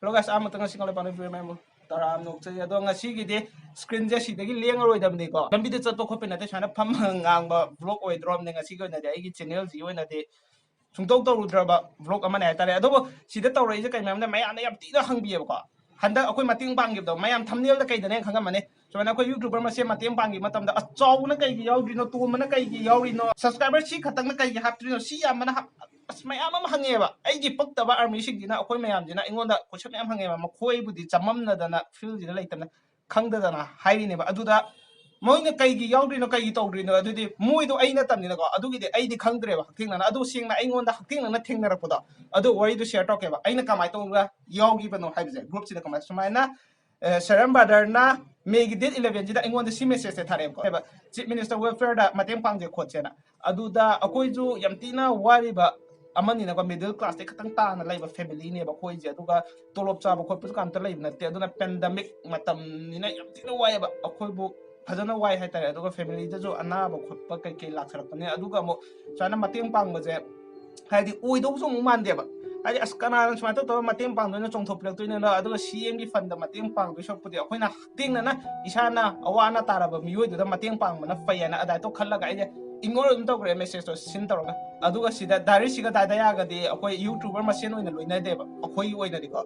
Hello guys, I'm matang single pan video memo. Tara am nok chai ado ngasi gi de screen je si dagi leng roi dam ni ko. Lambi de chat ko pena de chana pham ngang ba vlog oi drom ne ngasi ko na de ai gi channel ji oi na de sungtong to rudra ba vlog ama na tare ado si de to roi je kai mam na mai an yam ti da hang bi ba ko. Handa akoi mating bang gi do mayam thumbnail da kai da ne khanga mane. So na ko YouTuber ma se mating bang gi matam da achaw na kai gi yaw ri no tu ma na kai gi yaw ri no subscriber si khatang na kai gi hap tri no si ya ma na mayam ama hangeba ai gi paktaba army sing dina akoi mayam dina ingonda question yam hangeba makhoi budi chamamna dana feel dina laitana khangda dana hairi ne ba aduda moina kai gi yaw ri no kai gi to ri no adudi moi do aina tam dina ko adugi de ai di khangdre ba thing na adu sing na ingonda thing na thing na rapoda adu wari do share talk ba aina kamai to ga yaw gi ba no haibe group si da kamai sumaina Sharam Brother na May date 11 jida ingon the message se thare ko ba Chief Minister welfare da mateng pang je khot chena aduda akoi ju yamtina wari ba amani na ko middle class te khatang ta na laiba family ne ba khoi je aduga tolop cha ba khot pu kam ta lai na te aduna pandemic matam ni na yamtina wai ba akoi bu phajana wai hai tare aduga family da jo ana ba khot pa kai kai lak sarak ne aduga mo chana mateng pang ba je haidi oi do so man de ba ai askana sma to mateng pang doina chongthop lek toina na aduga CM gi fund da mateng pang do shopudi akoina ting na isana awana taraba mioi do mateng pang mana fayana ada to khallaga ai ingor dum to gre message to sin toroga aduga sida dari siga da ya ga de akoi YouTuber ma sen oina loina de ba akoi oina de ko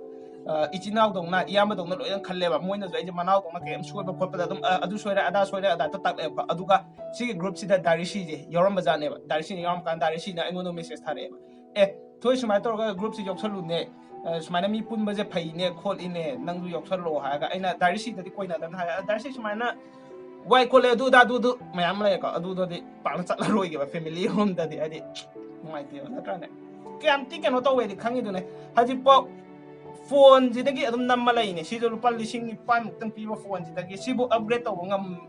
ichinaw dong na iyama dong na loina khalle ba moina jo ai manaw dong na kem suoi ba khot pa dum adu soira ada to tak ba aduga sigi group sida dari si je yoram ba jane ba dari si yoram kan dari si na ingono message thare ba thôi sumai to ga group si yoksalu ne sumai na mi pun ba je phai ne khol ine nang du yoksalo ha ga aina dari si dadi koina dan ha dari si sumai na wai kole du mayam la ka adu do di pang chat la roi ga family home dadi adi mai ti na tra ne kam ti ke no to we di khangi du ne haji po phone ji dagi adum nam malai ne si jo lupa lising ni pan tang pi ba phone ji dagi si bu upgrade to ngam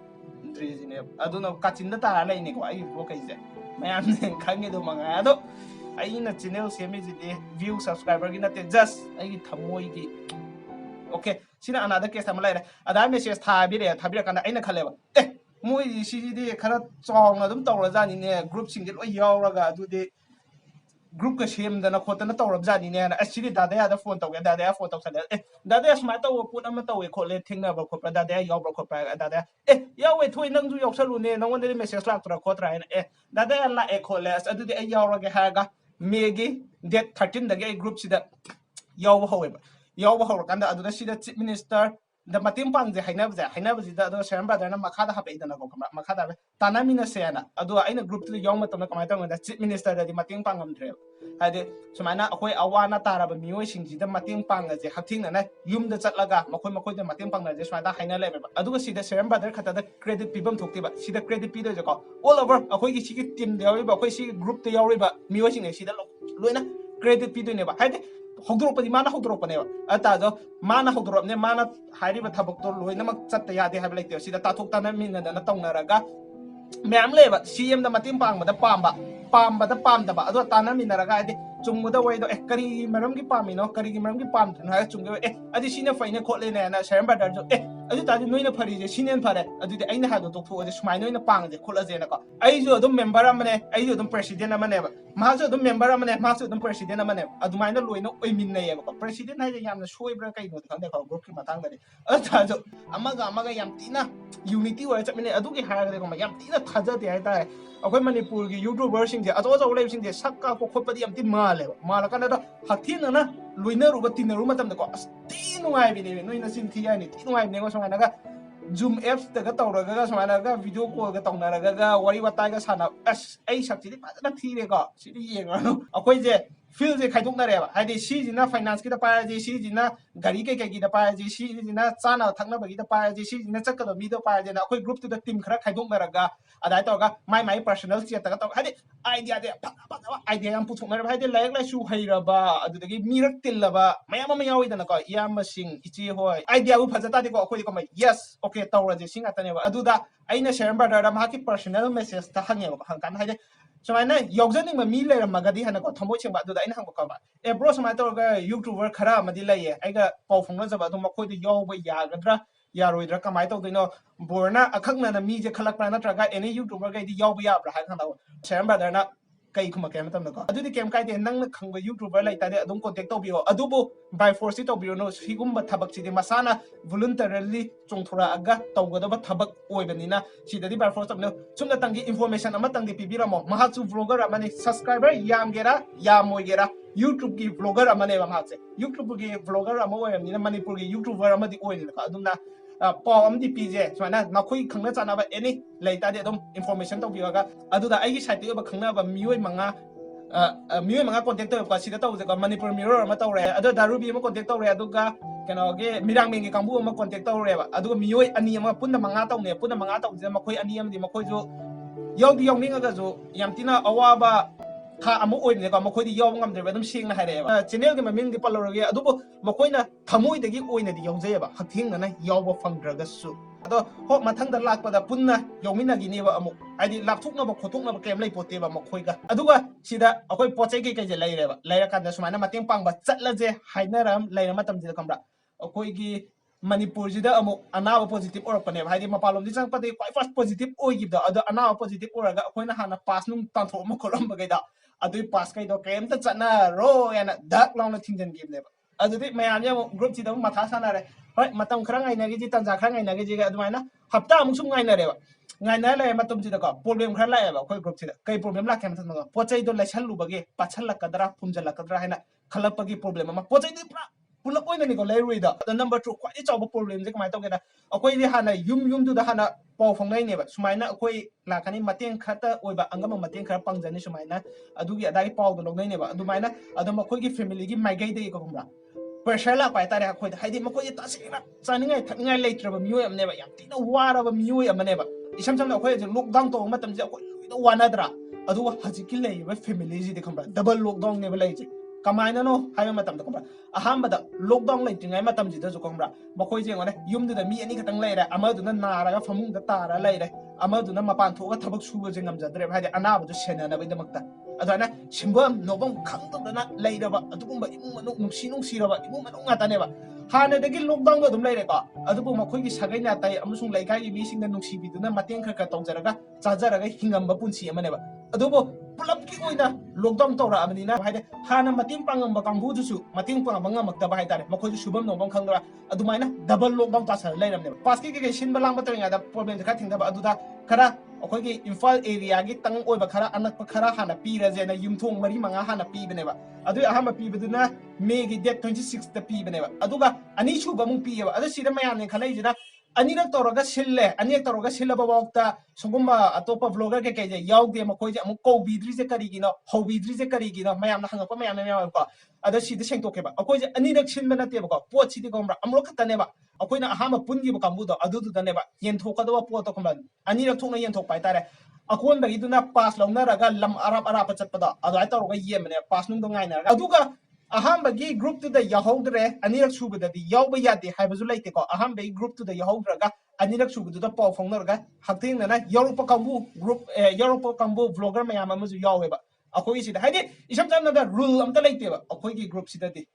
dri ji ne adu no kachin da ta lai ne ko ai ko kai je mayam ne khangi du manga ado aina channel semi ji view subscriber gi nate just ai thamoi gi okay sina another case amala ira ada message thabira kana aina khaleba moi si ji khara chong adum tawra jani ne group sing loi yawraga adu de group ka sem dana khotana tawrab jani ne asiri dada ya da phone tawga dada ya phone tawsale dada smart taw put ama tawe khole thingna ba khopra dada ya yaw ba khopra dada yawe thoi nang ju yoksalu ne nang wonde message lak tra khotra ina dada ya la khole adu de yawraga haga Megi date 13 dagi group sida yaw haweba yaw haw kanda aduna sida chief minister da matim pang je haina ba sida ado Sharam Brother na makhada hape idana ko kamra makhada tanamina sena ado aina group tu yaw matam na kamai tang da chief minister da di matim pang amdre hade sumaina akoi awana taraba mioi singji da matim pang je hakting na yum da chatlaga makoi da matim pang na je sumaida haina lebe aduga sida Sharam Brother khata da credit pibam thokti ba sida credit pi do je ko all over akoi gi sigi team de yawi ba akoi sigi group te yawi ba mioi sing ne sida loina credit pi do ne ba hade hogdropadi mana hogdropane ba ata jo mana hogdrop ne mana hairi ba thabak to loina mak chatta ya de hablai te sida ta thok ta na min na na tong na raga मैम लेब CM द मतिम पांगबदा पामदा बा अदो ताना मिनरागा आदि चुंगुदा वैदो करी मरम की पामिनो करी की मरम की पाम ना चुंगे अदि सीने फाइने खोले ने ना शरम ब्रदर जो अदि तादि नोइना फरी जे सीनेन फरे अदि आइना हादो तो थो अदि सुमाइ नोइना पांग जे खोला जे ना को आई जो दम मेंबर अमने आई जो दम प्रेसिडेंट अमने बा मा जो दम मेंबर अमने मा जो दम प्रेसिडेंट अमने अदुमाइना लोइना ओइमिन नै बा प्रेसिडेंट हाइ जे यामना सोइब्रा कइनो खंदे खौ ग्रुप की मतंग दे अथा जो अमगा याम तीना यूनिटी वर चमिने अदुगी हागा दे को याम तीना थाजा दे हाइ ताय अखोय मणिपुर की यूट्यूबर सिंग जे अतो अतो लेब सिंग जे सक्का को खोपदि याम ती माले माला कना द हथिन ना लोइना रुबा तिनरु मतम को ती नुवाइ बिने नोइना सिन थि यानि ती नुवाइ बिने को समाना Zoom apps daga tawraga samana ga video call ga tawnaraga ga wari watai ga sana as ai sakti pa thire ga sidi yenga akoi je feel je khaidok na re ba haidi si jina finance ki da pa je si jina gari ke ki da pa je si jina chana thakna ba ki da pa je si jina chakka do mi da pa je na akoi group to the team khara khaidok na raga adai to ga my personal chat ta to haidi idea de idea yam puthok na ba haidi layak lai su haira ba adu dagi mirak til la ba mayam ma yawi da na ko yam sing ichi hoi idea u phajata de ko akoi ko yes okay tawra je singa tane ba adu da aina Sharam Brother da ma ki personal message ta hange ba hang kan haidi समायना यौजनिंग में मी लेरमगदी हन को थमो छिंबा दुदा इन हंग को bro समाय तोरगा YouTuber खरा मदि लइए आइगा पाउ फंगना जबा दु मखोय दु यौबा यागद्रा यारोइद्रा कमाय तौदिनो बोरना अखंगना मी जे खलक प्रा नत्रगा एनी यूट्यूबर गैदि यौबा याब्रा हाय खंदाव Sharam Brother ना ꯀꯩ ꯈꯨꯝꯃꯛꯀꯦ ꯃꯇꯝꯗꯀꯣ ꯑꯗꯨꯗꯤ ꯀꯩꯝ ꯀꯥꯏꯗꯦ ꯅꯪꯅ ꯈꯪꯕ ꯌꯨꯇ꯭ꯌꯨꯕꯔ ꯂꯩꯇꯥꯔꯗꯤ ꯑꯗꯨꯝ ꯀꯣꯟꯇꯦꯛ ꯇꯧꯕꯤꯌꯣ ꯑꯗꯨꯕꯨ ꯕꯥꯏ ꯐꯣꯔꯁꯇꯤ ꯇꯧꯕꯤꯔꯨꯅꯨ ꯁꯤꯒꯨꯝꯕ ꯊꯕꯛꯁꯤꯗꯤ ꯃꯁꯥꯅ ꯚꯣꯂꯨꯟꯇꯔꯤꯂꯤ ꯆꯣꯡꯊꯣꯔꯛꯑꯒ ꯇꯧꯒꯗꯕ ꯊꯕꯛ ꯑꯣꯏꯕꯅꯤꯅ ꯁꯤꯗꯗꯤ ꯕꯥꯏ ꯐꯣꯔꯁ ꯇꯧꯕꯤꯌꯨ ꯆꯨꯝꯅꯇꯪꯒꯤ ꯏꯟꯐꯣꯔꯃꯦꯁꯟ ꯑꯃꯇꯪꯗꯤ ꯄꯤꯕꯤꯔꯝꯃꯣ ꯃꯍꯥꯛꯁꯨ ꯚ꯭ꯂꯣꯒꯔ ꯑꯃꯅꯤ ꯁꯕꯁꯀ꯭ꯔꯥꯏꯕꯔ ꯌꯥꯝꯒꯦꯔꯥ ꯌꯥꯝꯃꯣꯏꯒꯦꯔꯥ ꯌꯨꯇ꯭ꯌꯨꯕꯀꯤ ꯚ꯭ꯂꯣꯒꯔ ꯑꯃꯅꯦꯕ ꯃꯍꯥꯛꯁꯦ ꯌꯨꯇ꯭ꯌꯨꯕꯀꯤ ꯚ꯭ꯂꯣꯒꯔ ꯑꯃ ꯑꯣꯏꯔꯕꯅꯤꯅ ꯃꯅꯤꯄꯨꯔꯒꯤ ꯌꯨꯇ꯭ꯌꯨꯕꯔ ꯑꯃꯗꯤ ꯑꯣꯏꯅꯤꯅꯀꯣ ꯑꯗꯨꯝꯅ ꯄꯥꯎ ꯑꯃꯗꯤ ꯄꯤꯖꯦ ꯁꯨꯃꯥꯏꯅ ꯅꯈꯣꯏ ꯈꯪꯅ ꯆꯥꯟꯅꯕ ꯑꯦꯅꯤ ꯂꯩꯇꯥꯔꯗꯤ ꯑꯗꯨꯝ ꯏꯟꯐꯣꯔꯃꯦꯁꯟ ꯇꯧꯕꯤꯔꯒ ꯑꯗꯨꯗ ꯑꯩꯒꯤ ꯁꯥꯏꯠꯇꯒꯤ ꯑꯣꯏꯕ ꯈꯪꯅꯕ ꯃꯤꯑꯣꯏ ꯃꯉꯥ ꯀꯣꯟꯇꯦꯛ ꯇꯧꯔꯛꯄ ꯁꯤꯗ ꯇꯧꯁꯦꯀꯣ ꯃꯅꯤꯄꯨꯔ ꯃꯤꯔꯔ ꯑꯃ ꯇꯧꯔꯦ ꯑꯗꯣ ꯗꯥꯔꯨꯕꯤ ꯑꯃ ꯀꯣꯟꯇꯦꯛ ꯇꯧꯔꯦ ꯑꯗꯨꯒ ꯀꯩꯅꯣꯒꯤ ꯃꯤꯔꯥꯡꯃꯦꯟꯒꯤ ꯀꯥꯡꯕꯨ ꯑꯃ ꯀꯣꯟꯇꯦꯛ ꯇꯧꯔꯦꯕ ꯑꯗꯨꯒ ꯃꯤꯑꯣꯏ ꯑꯅꯤ ꯑꯃ ꯄꯨꯟꯅ ꯃꯉꯥ ꯇꯧꯅꯦ ꯄꯨꯟꯅ ꯃꯉꯥ ꯇꯧꯕꯁꯤꯗ ꯃꯈꯣꯏ ꯑꯅꯤ ꯑꯃꯗꯤ ꯃꯈꯣꯏꯁꯨ ꯌꯥꯎꯗꯤ ꯌꯥꯎꯅꯤꯡꯉꯒꯁꯨ ꯌꯥꯝ ꯊꯤꯅ ꯑꯋꯥꯕ ꯊꯥ ꯑꯃ ꯑꯣꯏꯕꯅꯦꯀꯣ ꯃꯈꯣꯏꯗꯤ ꯌꯥꯎꯕ ꯉꯝꯗ꯭ꯔꯦꯕ ꯑꯗꯨꯝ ꯁꯦꯡꯅ ꯍꯥꯏꯔꯛꯑꯦꯕ ꯆꯦꯅꯦꯜꯒꯤ ꯃꯃꯤꯡꯗꯤ ꯄꯜꯂꯔꯣꯏꯒꯦ ꯑꯗꯨꯕꯨ ꯃꯈꯣꯏꯅ ꯊꯃꯣꯏꯗꯒꯤ ꯑꯣꯏꯅꯗꯤ ꯌꯥꯎꯖꯩꯑꯕ ꯍꯛꯊꯦꯡꯅꯅ ꯌꯥꯎꯕ ꯐꯪꯗ꯭ꯔꯒꯁꯨ ꯑꯗꯣ ꯍꯣꯏ ꯃꯊꯪꯗ ꯂꯥꯛꯄꯗ ꯄꯨꯟꯅ ꯌꯥꯎꯃꯤꯟꯅꯈꯤꯅꯦꯕ ꯑꯃꯨꯛ ꯍꯥꯏꯗꯤ ꯂꯥꯞꯊꯣꯛꯅꯕ ꯈꯣꯠꯇꯣꯛꯅꯕ ꯀꯩꯝ ꯂꯩꯄꯣꯠꯇꯦꯕ ꯃꯈꯣꯏꯒ ꯑꯗꯨꯒ ꯁꯤꯗ ꯑꯩꯈꯣꯏ ꯄꯣꯠ ꯆꯩ ꯀꯩꯀꯩꯁꯦ ꯂꯩꯔꯦꯕ ꯂꯩꯔꯀꯥꯟꯗ ꯁꯨꯃꯥꯏꯅ ꯃꯇꯦꯡ ꯄꯥꯡꯕ ꯆꯠꯂꯁꯦ ꯍꯥꯏꯅꯔ ꯂꯩꯔ ꯃꯇꯝꯁꯤꯗ ꯈꯪꯕ꯭ꯔꯥ ꯑꯩꯈꯣꯏꯒꯤ ꯃꯅꯤꯄꯨꯔꯁꯤꯗ ꯑꯃꯨꯛ ꯑꯅꯥꯕ ꯄꯣꯖꯤꯇꯤꯚ ꯑꯣꯏꯔꯛꯄꯅꯦꯕ ꯍꯥꯏꯗꯤ ꯃꯄꯥꯟꯂꯣꯝꯗꯤ ꯆꯪꯉꯛꯄꯗꯒꯤ ꯈ꯭ꯋꯥꯏ ꯐꯥꯔꯁ ꯄꯣꯖꯤꯇꯤꯚ ꯑꯣꯏꯈꯤꯕꯗꯣ ꯑꯗꯣ ꯑꯅꯥꯕ ꯄꯣꯖꯤꯇꯤꯚ ꯑꯣꯏꯔꯒ ꯑꯩꯈꯣꯏꯅ ꯍꯥꯟꯅ ꯄꯥꯁ ꯅꯨꯡ ꯇꯥꯟꯊꯣꯛꯑꯝꯕ ꯈꯣꯠꯂꯝꯕꯈꯩꯗꯣ ꯑꯗꯨꯏ ꯄꯥꯁ ꯀꯩꯗꯣ ꯀꯩꯝꯇ ꯆꯠꯅꯔꯣꯏꯅ ꯗꯛ ꯂꯥꯎꯅ ꯊꯤꯡꯖꯤꯟꯈꯤꯕꯅꯦꯕ ꯑꯗꯨꯗꯤ ꯃꯌꯥꯝꯁꯦ ꯑꯃꯨꯛ ꯒ꯭ꯔꯨꯞꯁꯤꯗ ꯑꯃꯨꯛ ꯃꯊꯥ ꯁꯥꯟꯅꯔꯦ ꯍꯣꯏ ꯃꯇꯝ ꯈꯔ ꯉꯥꯏꯅꯈꯤꯁꯤ ꯇꯟꯖꯥ ꯈꯔ ꯉꯥꯏꯅꯈꯤꯁꯤꯒ ꯑꯗꯨꯃꯥꯏꯅ ꯍꯞꯇꯥ ꯑꯃꯨꯛ ꯁꯨꯝ ꯉꯥꯏꯅꯔꯦꯕ ꯉꯥꯏꯅꯔ ꯂꯩꯔꯦ ꯃꯇꯝꯁꯤꯗꯀꯣ ꯄ꯭ꯔꯣꯕ꯭ꯂꯦꯝ ꯈꯔ ꯂꯥꯛꯑꯦꯕ ꯑꯩꯈꯣꯏ ꯒ꯭ꯔꯨꯞꯁꯤꯗ ꯀꯩ ꯄ꯭ꯔꯣꯕ꯭ꯂꯦꯝ ꯂꯥꯛꯀꯦ ꯃꯇꯝꯗ ꯄꯣꯠ ꯆꯩꯗꯣ ꯂꯩꯁꯜꯂꯨꯕꯒꯤ ꯄꯥꯠꯁꯜꯂꯛꯀꯗ꯭ꯔꯥ ꯄꯨꯝꯁꯤꯜꯂꯛꯀꯗ꯭ꯔꯥ ꯍꯥꯏꯅ ꯈꯜꯂꯛꯄꯒꯤ ꯄ꯭ꯔꯣꯕ꯭ꯂꯦꯝ ꯑꯃ ꯄꯣꯠ ꯆꯩꯗꯤ ꯄꯨꯔꯥ ꯄꯨꯂꯞ ꯑꯣꯏꯅꯅꯤꯀꯣ ꯂꯩꯔꯨꯏꯗꯣ ꯑꯗꯣ ꯅꯝꯕꯔ 2 ꯈ꯭ꯋꯥꯏꯗꯒꯤ ꯆꯥꯎꯕ ꯄ꯭ꯔꯣꯕ꯭ꯂꯦꯝꯁꯦ ꯀꯃꯥꯏꯅ ꯇꯧꯒꯦꯗ ꯑꯩꯈꯣꯏꯗꯤ ꯍꯥꯟꯅ ꯌꯨꯝꯗꯨꯗ ꯍꯥꯟꯅ ꯄꯥꯎ ꯐꯥꯎꯅꯩꯅꯦꯕ ꯁꯨꯃꯥꯏꯅ ꯑꯩꯈꯣꯏ ꯂꯥꯛꯀꯅꯤ ꯃꯇꯦꯡ ꯈꯔꯇ ꯑꯣꯏꯕ ꯑꯉꯝꯕ ꯃꯇꯦꯡ ꯈꯔ ꯄꯥꯡꯖꯅꯤ ꯁꯨꯃꯥꯏꯅ ꯑꯗꯨꯒꯤ ꯑꯗꯥꯒꯤ ꯄꯥꯎꯗꯣ ꯂꯧꯅꯩꯅꯦꯕ ꯑꯗꯨꯃꯥꯏꯅ ꯑꯗꯨꯝ ꯑꯩꯈꯣꯏꯒꯤ ꯐꯦꯃꯤꯂꯤꯒꯤ ꯃꯥꯏꯀꯩꯗꯒꯤ ꯈꯪꯕ꯭ꯔꯥ ꯄ꯭ꯔꯦꯁꯔ ꯂꯥꯛꯄ ꯍꯥꯏꯇꯥꯔꯦ ꯑꯩꯈꯣꯏꯗ ꯍꯥꯏꯗꯤ ꯃꯈꯣꯏꯁꯦ ꯇꯁꯦꯡꯅ ꯆꯥꯅꯤꯡꯉꯥꯏ ꯊꯛꯅꯤꯡꯉꯥꯏ ꯂꯩꯇ꯭ꯔꯕ ꯃꯤꯑꯣꯏ ꯑꯃꯅꯦꯕ ꯌꯥꯝ ꯊꯤꯅ ꯋꯥꯔꯕ ꯃꯤꯑꯣꯏ ꯑꯃꯅꯦꯕ ꯏꯁꯝ ꯁꯝꯅ ꯑꯩꯈꯣꯏ ꯍꯧꯖꯤꯛ ꯂꯣꯛꯗꯥꯎꯟ ꯇꯧꯕ ꯃꯇꯝꯁꯤꯗ ꯑꯩꯈꯣꯏ ꯂꯣꯏꯅ ꯋꯥꯅꯗ꯭ꯔꯥ ꯑꯗꯨꯒ ꯍꯧꯖꯤꯛꯀꯤ ꯂꯩꯔꯤꯕ ꯐꯦꯃꯤꯂꯤꯁꯤꯗꯤ ꯈꯪꯕ꯭ꯔꯥ ꯗꯕꯜ ꯂꯣꯛꯗꯥꯎꯟꯅꯦꯕ ꯂꯩꯔꯤꯁꯦ ꯀꯃꯥꯏꯅꯅꯣ ꯍꯥꯏꯕ ꯃꯇꯝꯗ ꯈꯪꯕ꯭ꯔꯥ ꯑꯍꯥꯟꯕꯗ ꯂꯣꯛꯗꯥꯎꯟ ꯂꯩꯇ꯭ꯔꯤꯉꯩ ꯃꯇꯝꯁꯤꯗꯁꯨ ꯈꯪꯕ꯭ꯔꯥ ꯃꯈꯣꯏꯁꯦ ꯌꯦꯡꯉꯣꯅꯦ ꯌꯨꯝꯗꯨꯗ ꯃꯤ ꯑꯅꯤ ꯈꯛꯇꯪ ꯂꯩꯔꯦ ꯑꯃꯗꯨꯅ ꯅꯥꯔꯒ ꯐꯃꯨꯡꯗ ꯇꯥꯔ ꯂꯩꯔꯦ ꯑꯃꯗꯨꯅ ꯃꯄꯥꯟ ꯊꯣꯛꯑꯒ ꯊꯕꯛ ꯁꯨꯕꯁꯦ ꯉꯝꯖꯗ꯭ꯔꯦꯕ ꯍꯥꯏꯗꯤ ꯑꯅꯥꯕꯗꯨ ꯁꯦꯟꯅꯅꯕꯒꯤꯗꯃꯛꯇ ꯑꯗꯨꯃꯥꯏꯅ ꯁꯤꯟꯐꯝ ꯅꯣꯐꯝ ꯈꯪꯗꯗꯅ ꯂꯩꯔꯕ ꯑꯗꯨꯒꯨꯝꯕ ꯏꯃꯨꯡ ꯃꯅꯨꯡ ꯅꯨꯡꯁꯤꯔꯕ ꯏꯃꯨꯡ ꯃꯅꯨꯡ ꯉꯥꯛꯇꯅꯦꯕ ꯍꯥꯟꯅꯗꯒꯤ ꯂꯣꯛꯗꯥꯎꯟꯗ ꯑꯗꯨꯝ ꯂꯩꯔꯦꯀꯣ ꯑꯗꯨꯕꯨ ꯃꯈꯣꯏꯒꯤ ꯁꯥꯒꯩ ꯅꯥꯇꯩ ꯑꯃꯁꯨꯡ ꯂꯩꯀꯥꯏꯒꯤ ꯃꯤꯁꯤꯡꯅ ꯅꯨꯡꯁꯤꯕꯤꯗꯨꯅ ꯃꯇꯦꯡ ꯈꯔ ꯈꯔ ꯇꯧꯖꯔꯒ ꯆꯥꯖꯔꯒ ꯍꯤꯡꯉꯝꯕ ꯄꯨꯟꯁꯤ ꯑꯃꯅꯦꯕ ꯑꯗꯨꯕꯨ ꯄꯨꯂꯞꯀꯤ ꯑꯣꯏꯅ ꯂꯣꯛꯗꯥꯎꯟ ꯇꯧꯔꯛꯑꯕꯅꯤꯅ ꯍꯥꯏꯗꯤ ꯍꯥꯟꯅ ꯃꯇꯦꯡ ꯄꯥꯡꯉꯝꯕ ꯀꯥꯡꯕꯨꯗꯨꯁꯨ ꯃꯇꯦꯡ ꯄꯥꯡꯕ ꯉꯝꯃꯛꯇꯕ ꯍꯥꯏꯇꯥꯔꯦ ꯃꯈꯣꯏꯁꯨ ꯁꯨꯐꯝ ꯅꯣꯐꯝ ꯈꯪꯗꯕ ꯑꯗꯨꯃꯥꯏꯅ ꯗꯕꯜ ꯂꯣꯛꯗꯥꯎꯟ ꯇꯥꯁꯜꯂ ꯂꯩꯔꯝꯅꯦꯕ ꯄꯥꯁꯀꯤ ꯀꯩꯀꯩ ꯁꯤꯟꯕ ꯂꯥꯡꯕ ꯇꯧꯔꯤꯉꯩꯗ ꯄ꯭ꯔꯣꯕ꯭ꯂꯦꯝꯁꯦ ꯈꯔ ꯊꯦꯡꯅꯕ ꯑꯗꯨꯗ ꯈꯔ ꯑꯩꯈꯣꯏꯒꯤ ꯏꯝꯐꯥꯜ ꯑꯦꯔꯤꯌꯥꯒꯤ ꯇꯪ ꯑꯣꯏꯕ ꯈꯔ ꯑꯅꯛꯄ ꯈꯔ ꯍꯥꯟꯅ ꯄꯤꯔꯁꯦꯅ ꯌꯨꯝꯊꯣꯡ 4-5 ꯍꯥꯟꯅ ꯄꯤꯕꯅꯦꯕ ꯑꯗꯨꯏ ꯑꯍꯥꯟꯕ ꯄꯤꯕꯗꯨꯅ ꯃꯦꯒꯤ ꯗꯦꯠ 26ꯗ ꯄꯤꯕꯅꯦꯕ ꯑꯗꯨꯒ ꯑꯅꯤꯁꯨꯕ ꯑꯃꯨꯛ ꯄꯤꯌꯦꯕ ꯑꯗꯣ ꯁꯤꯗ ꯃꯌꯥꯝꯅ ꯈꯜꯂꯛꯏꯁꯤꯅ ꯑꯅꯤꯔꯛ ꯇꯧꯔꯒ ꯁꯤꯜꯂꯦ ꯑꯅꯤꯔꯛ ꯇꯧꯔꯒ ꯁꯤꯜꯂꯕꯐꯥꯎꯗ ꯁꯨꯒꯨꯝꯕ ꯑꯇꯣꯞꯄ ꯚ꯭ꯂꯣꯒꯔ ꯀꯩꯀꯩꯁꯦ ꯌꯥꯎꯗꯦ ꯃꯈꯣꯏꯁꯦ ꯑꯃꯨꯛ ꯀꯧꯕꯤꯗ꯭ꯔꯤꯁꯦ ꯀꯔꯤꯒꯤꯅꯣ ꯍꯧꯕꯤꯗ꯭ꯔꯤꯁꯦ ꯀꯔꯤꯒꯤꯅꯣ ꯃꯌꯥꯝꯅ ꯍꯪꯉꯛꯄ ꯃꯌꯥꯝ ꯌꯥꯎꯋꯦꯕꯀꯣ ꯑꯗꯣ ꯁꯤꯗ ꯁꯦꯡꯇꯣꯛꯀꯦꯕ ꯑꯩꯈꯣꯏꯁꯦ ꯑꯅꯤꯔꯛ ꯁꯤꯟꯕ ꯅꯠꯇꯦꯕꯀꯣ ꯄꯣꯠꯁꯤꯗꯤ ꯈꯪꯕ꯭ꯔꯥ ꯑꯃꯨꯔꯛ ꯈꯛꯇꯅꯦꯕ ꯑꯩꯈꯣꯏꯅ ꯑꯍꯥꯟꯕ ꯄꯨꯟꯈꯤꯕ ꯀꯥꯡꯕꯨꯗꯣ ꯑꯗꯨꯗꯨꯗꯅꯦꯕ ꯌꯦꯟꯊꯣꯛꯀꯗꯕ ꯄꯣꯠꯇꯣ ꯈꯪꯕ꯭ꯔꯥ ꯑꯅꯤꯔꯛ ꯊꯣꯛꯅ ꯌꯦꯟꯊꯣꯛꯄ ꯍꯥꯏꯇꯥꯔꯦ ꯑꯀꯣꯟꯕꯒꯤꯗꯨꯅ ꯄꯥꯁ ꯂꯧꯅꯔꯒ ꯂꯝ ꯑꯔꯥꯞꯄ ꯆꯠꯄꯗꯣ ꯑꯗꯨꯃꯥꯏꯅ ꯇꯧꯔꯒ ꯌꯦꯟꯕꯅꯦꯕ ꯄꯥꯁ ꯅꯨꯡꯗꯣ ꯉꯥꯏꯅꯔꯒ ꯑꯗꯨꯒ ꯑꯍꯥꯟꯕꯒꯤ ꯒ꯭ꯔꯨꯞꯇꯨꯗ ꯌꯥꯎꯍꯧꯗ꯭ꯔꯦ ꯑꯅꯤꯔꯛ ꯁꯨꯕꯗꯗꯤ ꯌꯥꯎꯕ ꯌꯥꯗꯦ ꯍꯥꯏꯕꯁꯨ ꯂꯩꯇꯦꯀꯣ ꯑꯍꯥꯟꯕꯒꯤ ꯒ꯭ꯔꯨꯞꯇꯨꯗ ꯌꯥꯎꯍꯧꯗ꯭ꯔꯒ ꯑꯅꯤꯔꯛ ꯁꯨꯕꯗꯨꯗ ꯄꯥꯎ ꯐꯥꯎꯅꯔꯒ ꯍꯛꯊꯦꯡꯅꯅ ꯌꯥꯎꯔꯛꯄ ꯀꯥꯡꯕꯨ ꯌꯥꯎꯔꯛꯄ ꯀꯥꯡꯕꯨ ꯚ꯭ꯂꯣꯒꯔ ꯃꯌꯥꯝ ꯑꯃꯁꯨ ꯌꯥꯎꯋꯦꯕ ꯑꯩꯈꯣꯏꯒꯤꯁꯤꯗ ꯍꯥꯏꯗꯤ ꯏꯁꯝ ꯁꯝꯅꯗ ꯔꯨꯜ ꯑꯝꯇ ꯂꯩꯇꯦꯕ ꯑꯩꯈꯣꯏꯒꯤ ꯒ꯭ꯔꯨꯞꯁꯤꯗꯗꯤ